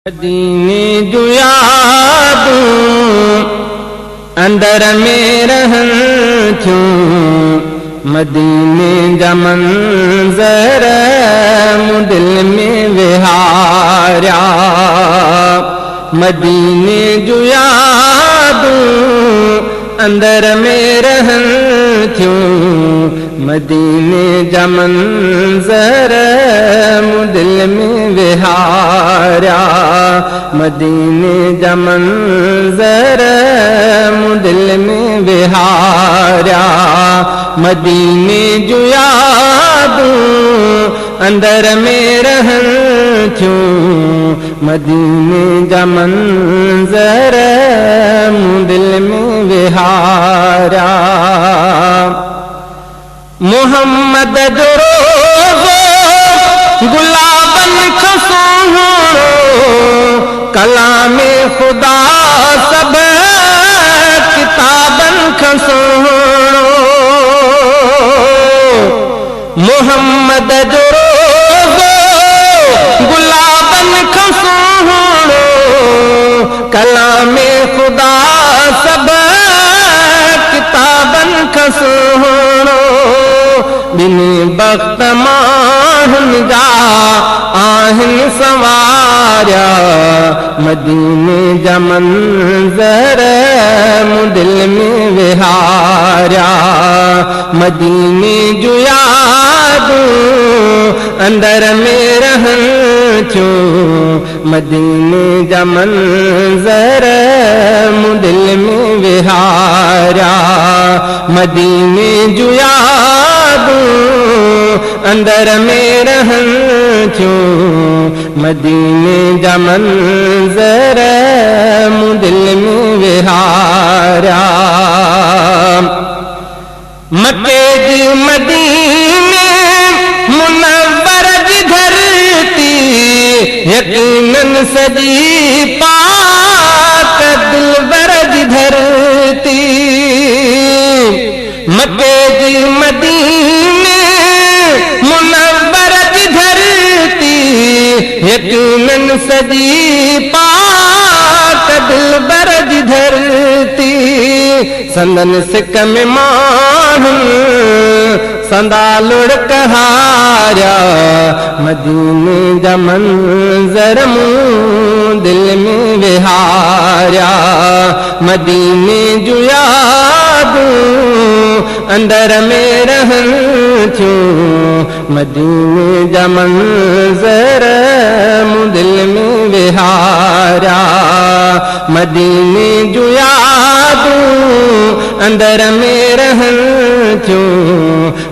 मदीने जो यादूं अंदर में रहन थूं, मदीने जा मंज़र मूं दिल में विहारिया। मदीने जो यादूं अंदर में रहन थूं, मदीने जा मंज़र मूं दिल में विहारिया। मदीने जा मंज़र मूं दिल में विहारिया। मदीने जो यादूं अंदर में रहन थूं, मदीने जा मंज़र मूं दिल में विहारिया। मोहम्मद जो रोज़ो गुलाबन खां सोहणो, कलामे खुदा सब किताबन खां सोहणो। मोहम्मद जो रोज़ो गुलाबन खां सोहणो, कलामे खुदा सब किताबन खां सोहणो। बिनी बख्त माण्हुनि जा आहिनि संवारिया, मदीने जा मंज़र मूं दिल में विहारिया। मदीने जो यादूं अंदर में रहन थूं, मदीने जा मंज़र मूं दिल में विहारिया। मदीने जो यादूं अंदर में रहन थूं, मदीने जा मंज़र मूं दिल में विहारिया। मक्के जी मदीने मुनव्वर जी धरती, यकीनन सजी पाक दिलबर जी धरती। मक्के जी मदीने मुनव्वर जी धरती, यकीनन सजी पाक दिलबर जी धरती। संदन सिक में माण्हुनि संदा लुढ़क हारिया, मदीने जा मंज़र मूं दिल में विहारिया। मदीने जो यादूं अंदर में रहन थूं, मदीने जा मंज़र मूं दिल में विहारिया। मदीने जो यादूं अंदर में रहन थूं,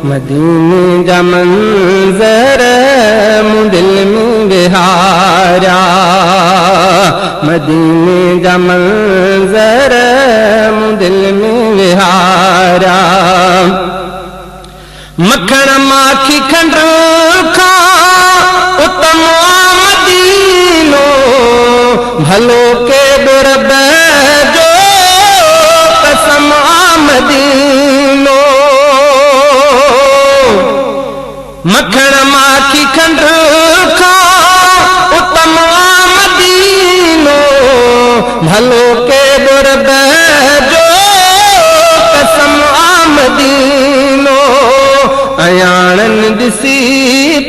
मदीने जा मंज़र मूं दिल में विहारिया। मदीने जा मंज़र मूं दिल में विहारिया। मखण माखी खंडु खां उत्तम मदीनो, भलो के दुरब जो कसम मदीनो। मखण माखी खंडु खां उत्तम मदीनो, भलो के दुरब जो कसम मदीनो। अयाणन दिसी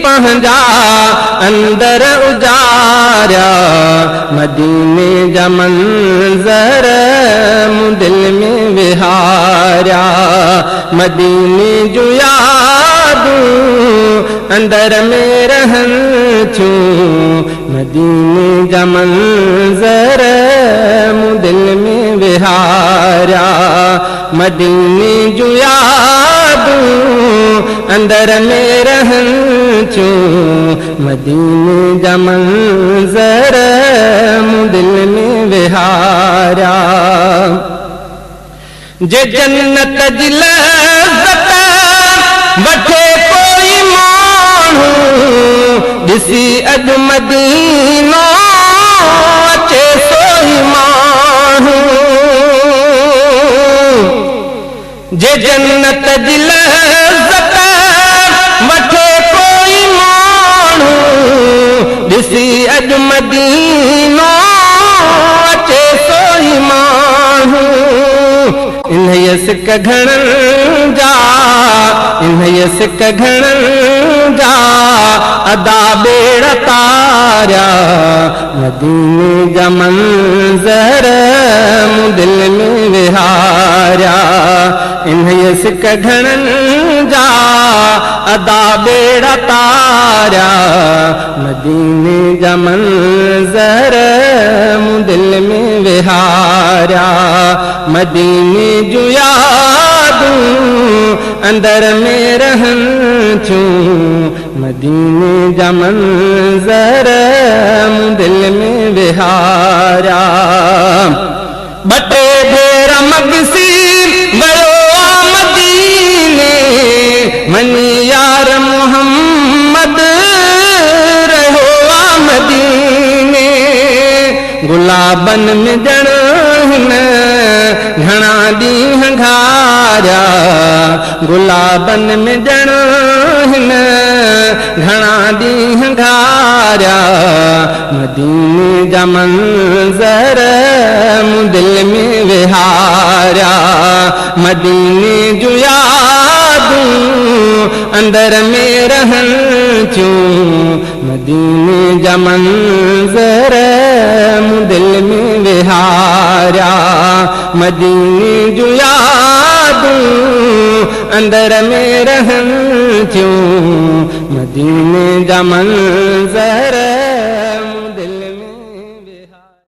पंहिंजा अंदर उजारिया, मदीने जा मंज़र मूं दिल में विहारिया। मदीने जो यादूं अंदर में रहन थूं, मदीने जा मंज़र मूं दिल में विहारिया। मदीने जो यादूं अंदर में रहन थूं, मदीने जा मंज़र मूं दिल में विहारिया। जे जन्नत जी लज़्ज़त वठे कोई माण्हू, ॾिसी अॼु मदीनो अचे सोई माण्हू। जे जन्नत जी लज़्ज़त वठे कोई माण्हू, ॾिसी अॼु मदीनो सिक घणनि जा, इन्हीअ सिक घणनि जा अदा बेड़ा तारिया, मदीने जा मंज़र मूं दिल में विहारिया। इन्हीअ सिक घणनि जा अदा बेड़ा तारिया, मदीने जा मंज़र मूं दिल में विहारिया। मदीने जूं यादूं अंदर में रहनि थियूं, मदीने जा मंज़र मूं दिल में विहारिया। बटे भेरा मगसी वयो आ मदीने, मनी यार मोहम्मद रहो आ मदीने। गुलाबन में जण हिन घणा ॾींहं घारिया, गुलाबन में जण हिन घणा ॾींहं घारिया। मदीने जा मंज़र मूं दिल में विहारिया, मदीने जूं यादूं अंदर में रहनि थियूं, मदीने जा मंज़र मूं दिल में विहारिया। मदीने जूं यादूं अंदर में रहनि थियूं, मदीने जा मंज़र